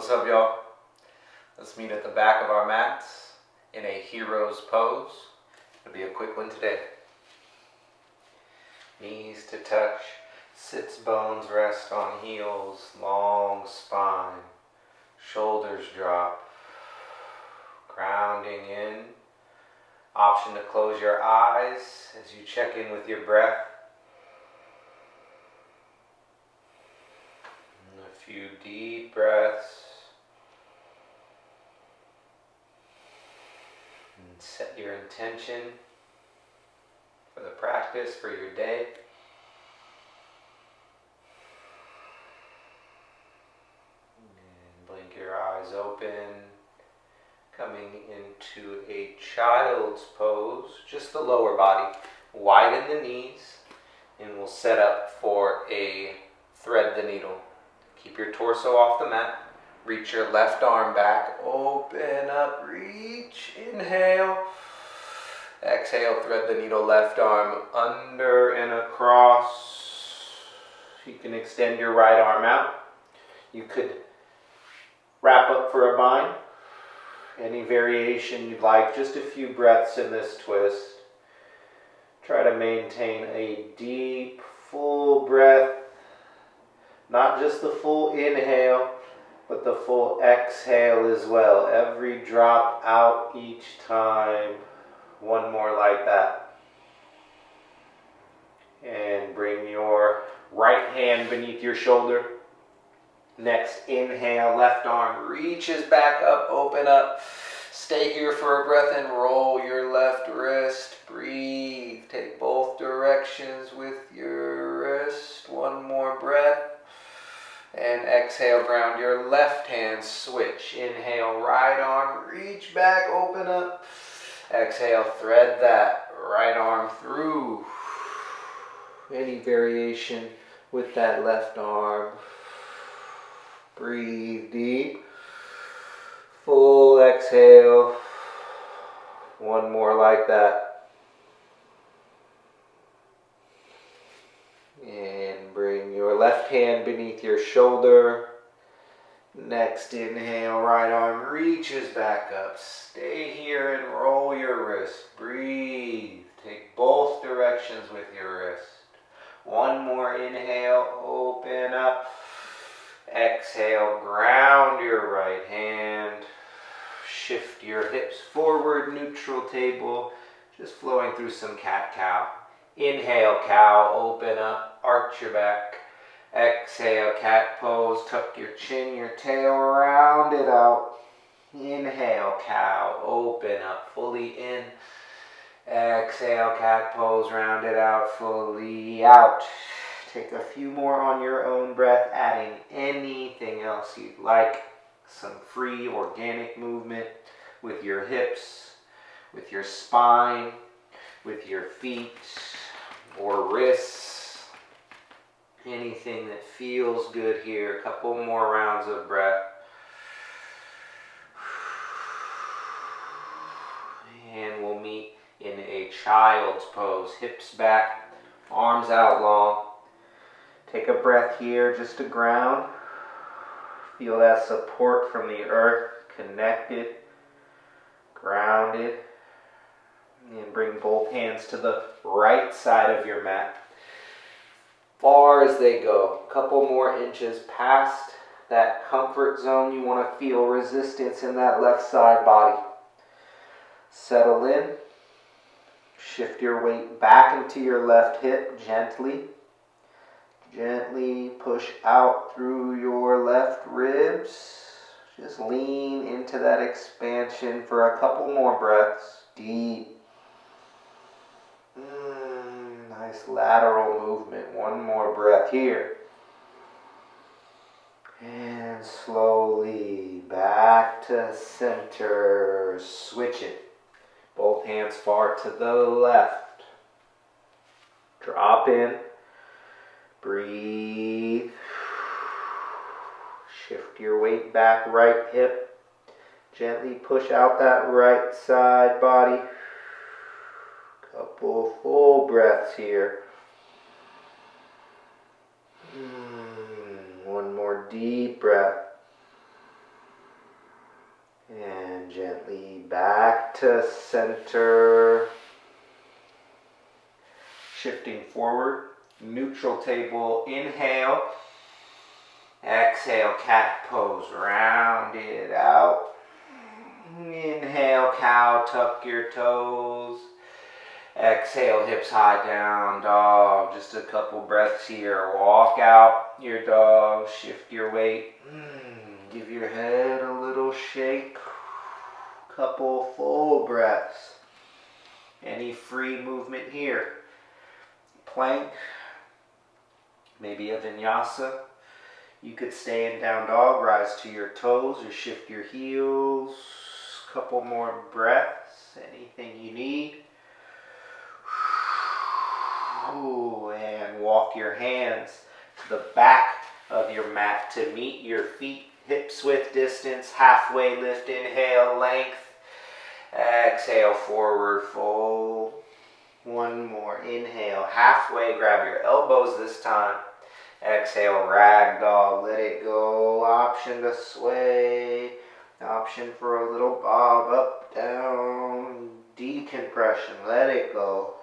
What's up, y'all? Let's meet at the back of our mats in a hero's pose. It'll be a quick one today. Knees to touch, sits bones rest on heels, long spine, shoulders drop, grounding in. Option to close your eyes as you check in with your breath. And a few deep breaths. And set your intention for the practice, for your day. And blink your eyes open. Coming into a child's pose, just the lower body. Widen the knees, and we'll set up for a thread the needle. Keep your torso off the mat. Reach your left arm back. Open up, reach, inhale. Exhale, thread the needle, left arm under and across. You can extend your right arm out. You could wrap up for a bind. Any variation you'd like, just a few breaths in this twist. Try to maintain a deep, full breath. Not just the full inhale, but the full exhale as well. Every drop out each time. One more like that. And bring your right hand beneath your shoulder. Next, inhale, left arm reaches back up, open up. Stay here for a breath and roll your left wrist. Breathe. Take both directions with your wrist. One more breath. And exhale, ground your left hand, switch. Inhale, right arm, reach back, open up. Exhale, thread that right arm through. Any variation with that left arm. Breathe deep. Full exhale. One more like that. And bring your left hand beneath your shoulder. Next inhale, right arm reaches back up. Stay here and roll your wrist. Breathe. Take both directions with your wrist. One more inhale, open up. Exhale, ground your right hand. Shift your hips forward, neutral table. Just flowing through some cat-cow. Inhale, cow, open up, arch your back. Exhale, cat pose, tuck your chin, your tail, round it out. Inhale, cow, open up, fully in. Exhale, cat pose, round it out, fully out. Take a few more on your own breath, adding anything else you'd like. Some free organic movement with your hips, with your spine, with your feet or wrists. Anything that feels good here. A couple more rounds of breath. And we'll meet in a child's pose. Hips back, arms out long. Take a breath here just to ground. Feel that support from the earth, connected, grounded. And bring both hands to the right side of your mat. Far as they go. A couple more inches past that comfort zone. You want to feel resistance in that left side body. Settle in. Shift your weight back into your left hip gently. Gently push out through your left ribs. Just lean into that expansion for a couple more breaths. Deep. Nice lateral movement. One more breath here. And slowly back to center. Switch it. Both hands far to the left. Drop in. Breathe. Shift your weight back, right hip. Gently push out that right side body. Couple full breaths here. One more deep breath. back to center. Shifting forward. Neutral table. Inhale. Exhale, cat pose. Round it out. Inhale, cow, tuck your toes. Exhale, hips high, down dog. Just a couple breaths here. Walk out your dog. Shift your weight. Give your head a little shake. Couple full breaths. Any free movement here. Plank. Maybe a vinyasa. You could stay in down dog. Rise to your toes or shift your heels. Couple more breaths. Anything you need. And walk your hands to the back of your mat to meet your feet, hips width distance, halfway lift, inhale, length. Exhale, forward fold. One more, inhale, halfway, grab your elbows this time. Exhale, ragdoll, let it go. Option to sway. Option for a little bob, up, down. Decompression, let it go.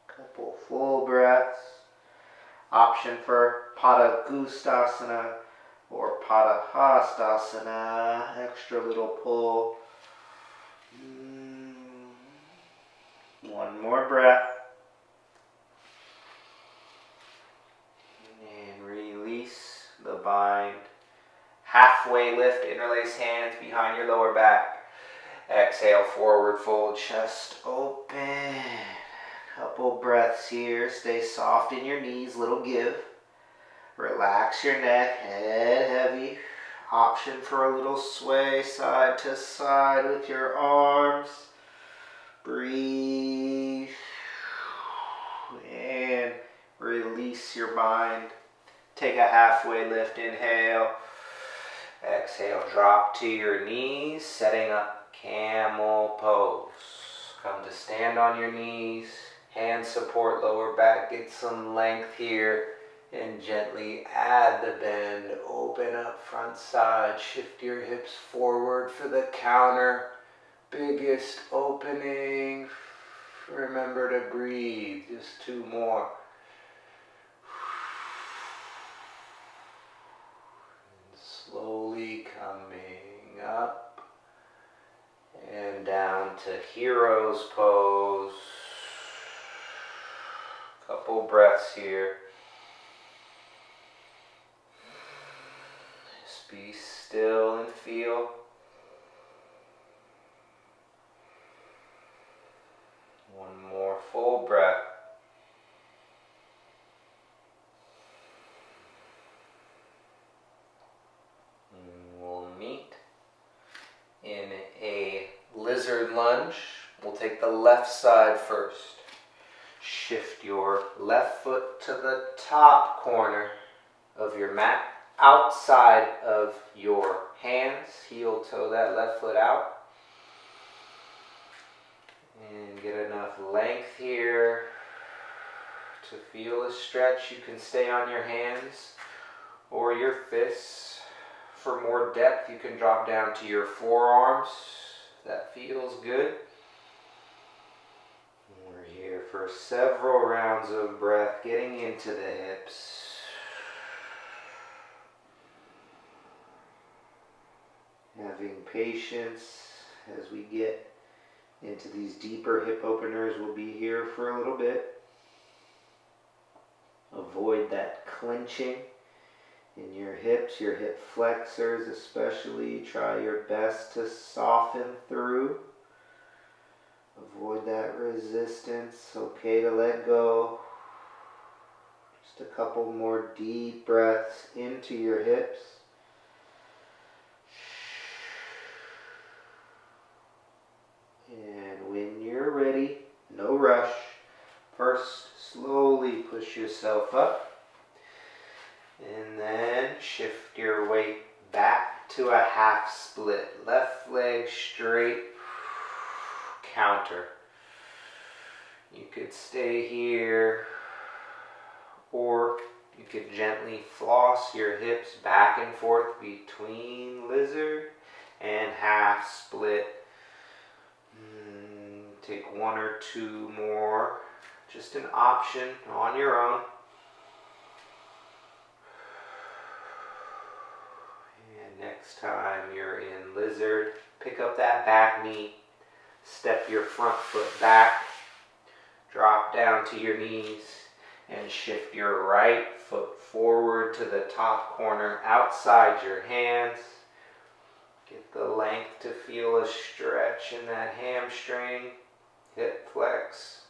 Couple full breaths. Option for Pada Gustasana or Pada Hastasana. Extra little pull. One more breath. And release the bind. Halfway lift, interlace hands behind your lower back. Exhale, forward fold, chest open. Couple breaths here. Stay soft in your knees, little give. Relax your neck, head heavy. Option for a little sway side to side with your arms. Breathe. And release your mind. Take a halfway lift, inhale. Exhale, drop to your knees, setting up camel pose. Come to stand on your knees. Hand support lower back, get some length here, and gently add the bend. Open up front side, shift your hips forward for the counter. Biggest opening. Remember to breathe, just two more. And slowly coming up and down to hero's pose. Couple breaths here. Just be still and feel. One more full breath. And we'll meet in a lizard lunge. We'll take the left side first. Shift your left foot to the top corner of your mat, outside of your hands. Heel toe that left foot out. And get enough length here to feel a stretch. You can stay on your hands or your fists. For more depth, you can drop down to your forearms. That feels good. Here for several rounds of breath, getting into the hips. Having patience as we get into these deeper hip openers. We'll be here for a little bit. Avoid that clenching in your hips, your hip flexors especially. Try your best to soften through. Avoid that resistance. Okay to let go. Just a couple more deep breaths into your hips. And when you're ready, no rush. First, slowly push yourself up. And then shift your weight back to a half split. Left leg straight. Counter. You could stay here, or you could gently floss your hips back and forth between lizard and half split. Take one or two more. Just an option on your own. And next time you're in lizard, pick up that back knee. Step your front foot back. Drop down to your knees and shift your right foot forward to the top corner outside your hands. Get the length to feel a stretch in that hamstring, hip flex.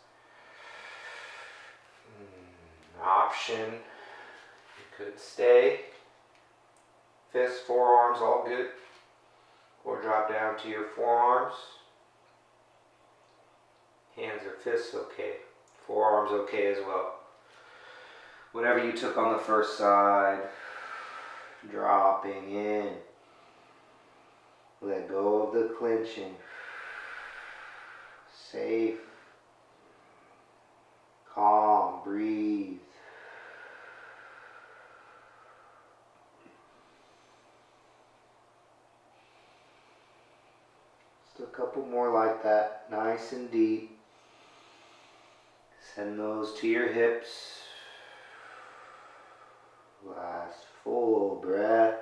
Option, you could stay, fists, forearms, all good, or drop down to your forearms. Hands or fists okay, forearms okay as well. Whatever you took on the first side, dropping in. Let go of the clenching. Safe. Calm. Breathe. Just a couple more like that. Nice and deep. Send those to your hips. Last full breath.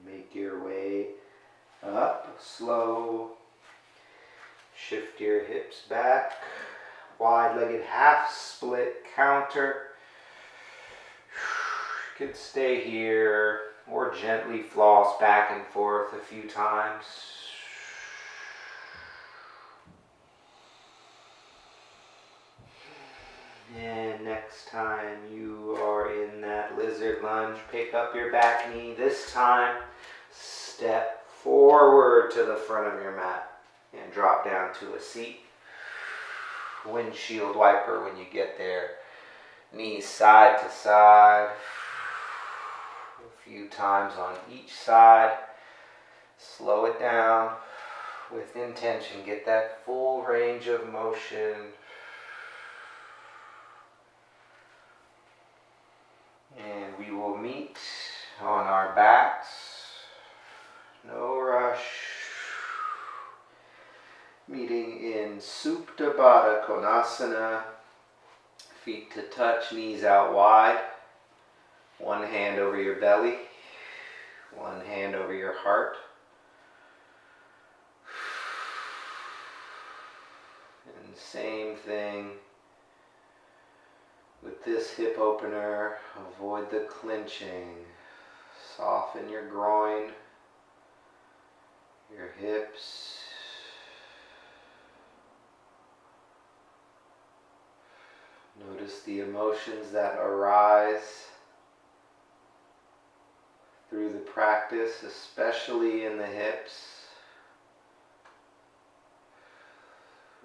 Make your way up, slow. Shift your hips back. Wide-legged half split counter. You could stay here or gently floss back and forth a few times. And next time you are in that lizard lunge, pick up your back knee. This time, step forward to the front of your mat and drop down to a seat. Windshield wiper when you get there. Knees side to side. A few times on each side. Slow it down with intention. Get that full range of motion. And we will meet on our backs. No rush. Meeting in Supta Baddha Konasana. Feet to touch, knees out wide. One hand over your belly. One hand over your heart. And same thing. With this hip opener, avoid the clenching. Soften your groin, your hips. Notice the emotions that arise through the practice, especially in the hips.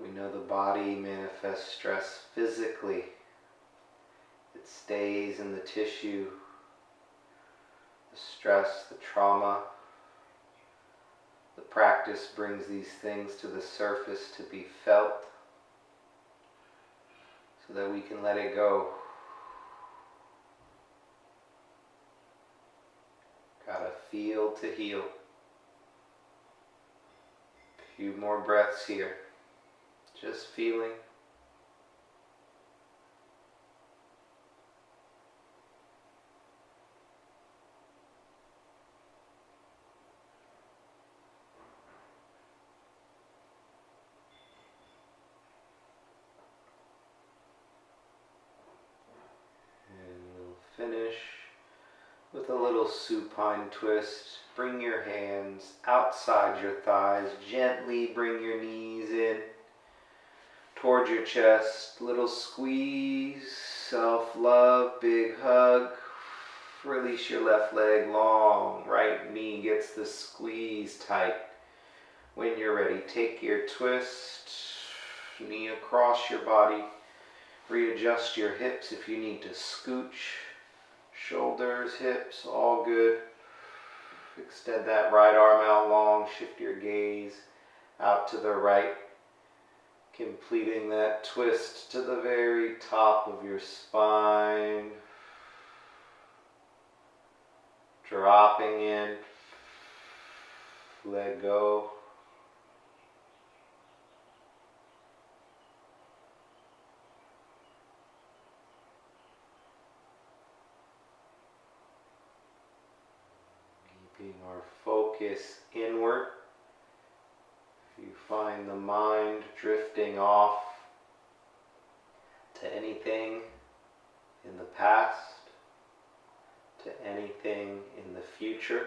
We know the body manifests stress physically. It stays in the tissue, the stress, the trauma. The practice brings these things to the surface to be felt so that we can let it go. Gotta feel to heal. A few more breaths here. Just feeling. Finish with a little supine twist. Bring your hands outside your thighs. Gently bring your knees in towards your chest. Little squeeze, self-love, big hug. Release your left leg long. Right knee gets the squeeze tight. When you're ready, take your twist. Knee across your body. Readjust your hips if you need to scooch. Shoulders, hips, all good. Extend that right arm out long. Shift your gaze out to the right. Completing that twist to the very top of your spine. Dropping in. Let go. Keeping our focus inward. If you find the mind drifting off to anything in the past, to anything in the future,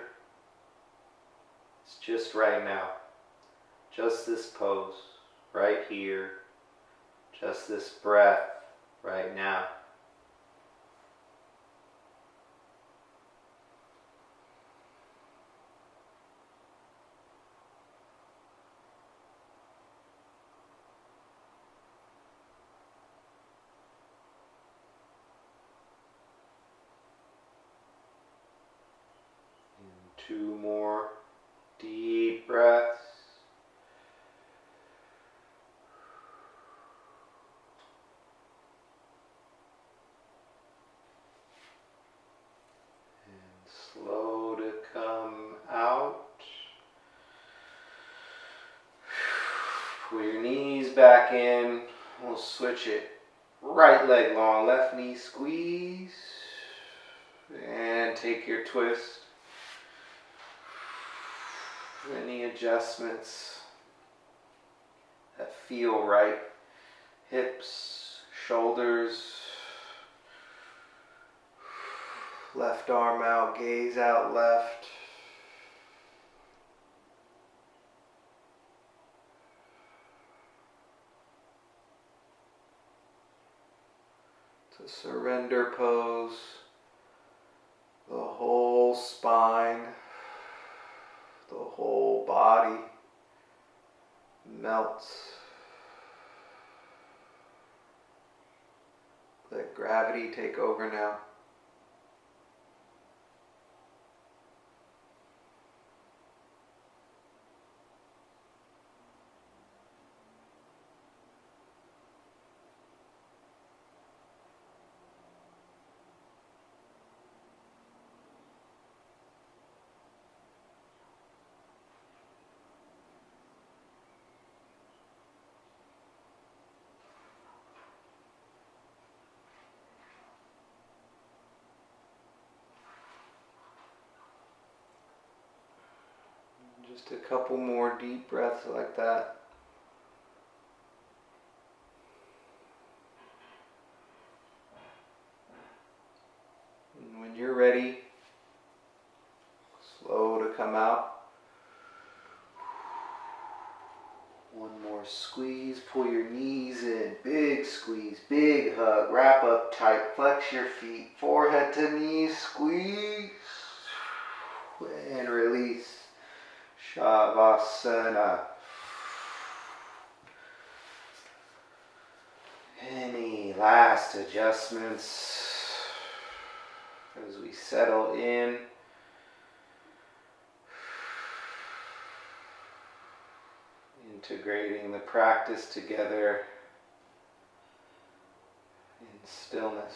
it's just right now, just this pose right here, just this breath right now. And 2 more deep breaths. Slow to come out. Pull your knees back in. We'll switch it. Right leg long, left knee squeeze. And take your twist. Any adjustments that feel right. Hips, shoulders. Left arm out, gaze out left. It's a surrender pose. The whole spine, the whole body melts. Let gravity take over now. Just a couple more deep breaths like that. And when you're ready, slow to come out. One more squeeze, pull your knees in, big squeeze, big hug, wrap up tight, flex your feet, forehead to knees, squeeze, and release. Shavasana. Any last adjustments as we settle in? Integrating the practice together in stillness.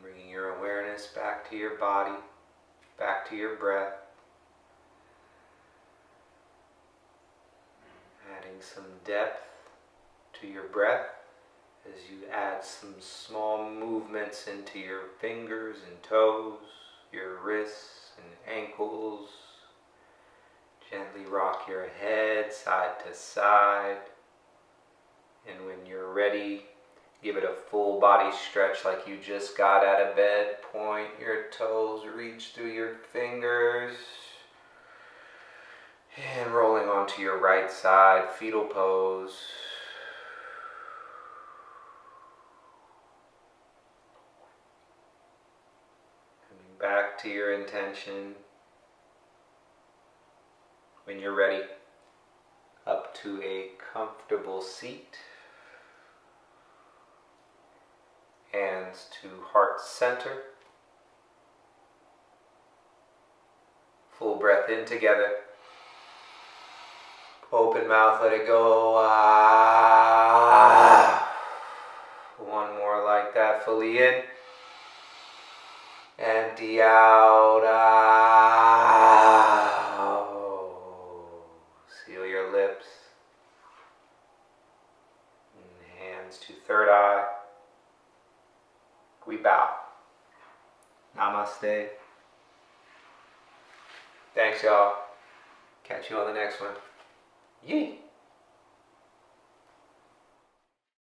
Bringing your awareness back to your body, back to your breath. Adding some depth to your breath as you add some small movements into your fingers and toes, your wrists and ankles. Gently rock your head side to side. And when you're ready, give it a full body stretch like you just got out of bed. Point your toes, reach through your fingers. And rolling onto your right side, fetal pose. Coming back to your intention. When you're ready, up to a comfortable seat. Hands to heart center. Full breath in together. Open mouth, let it go. One more like that, fully in. Empty out. Seal your lips. And hands to third eye. We bow. Namaste. Thanks, y'all. Catch you on the next one. Yee.